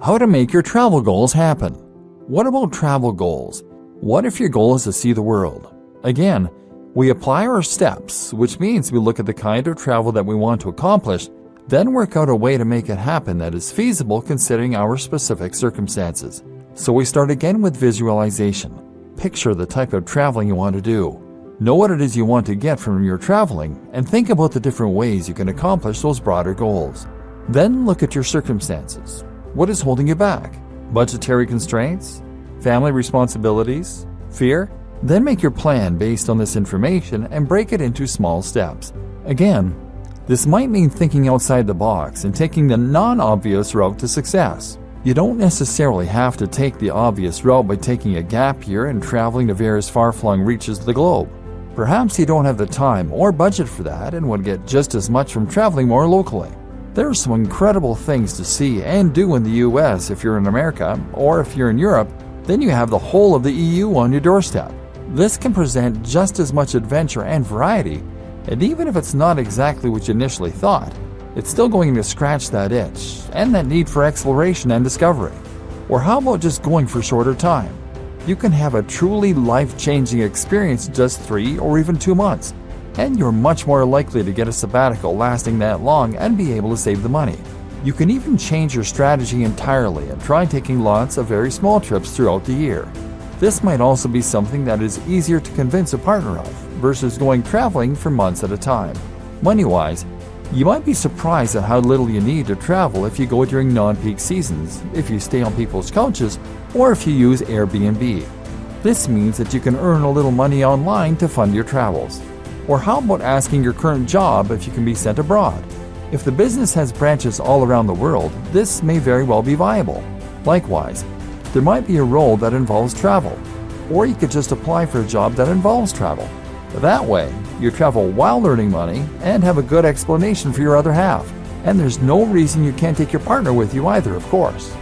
How to make your travel goals happen. What about travel goals? What if your goal is to see the world? Again, we apply our steps, which means we look at the kind of travel that we want to accomplish, then work out a way to make it happen that is feasible considering our specific circumstances. So we start again with visualization. Picture the type of traveling you want to do. Know what it is you want to get from your traveling, and think about the different ways you can accomplish those broader goals. Then look at your circumstances. What is holding you back? Budgetary constraints? Family responsibilities? Fear? Then make your plan based on this information and break it into small steps. Again, this might mean thinking outside the box and taking the non-obvious route to success. You don't necessarily have to take the obvious route by taking a gap year and traveling to various far-flung reaches of the globe. Perhaps you don't have the time or budget for that and would get just as much from traveling more locally. There are some incredible things to see and do in the US if you're in America, or if you're in Europe, then you have the whole of the EU on your doorstep. This can present just as much adventure and variety, and even if it's not exactly what you initially thought, it's still going to scratch that itch and that need for exploration and discovery. Or how about just going for shorter time? You can have a truly life-changing experience in just 3 or even 2 months, and you're much more likely to get a sabbatical lasting that long and be able to save the money. You can even change your strategy entirely and try taking lots of very small trips throughout the year. This might also be something that is easier to convince a partner of versus going traveling for months at a time. Money-wise, you might be surprised at how little you need to travel if you go during non-peak seasons, if you stay on people's couches, or if you use Airbnb. This means that you can earn a little money online to fund your travels. Or how about asking your current job if you can be sent abroad? If the business has branches all around the world, this may very well be viable. Likewise, there might be a role that involves travel, or you could just apply for a job that involves travel. That way, you travel while earning money and have a good explanation for your other half. And there's no reason you can't take your partner with you either, of course.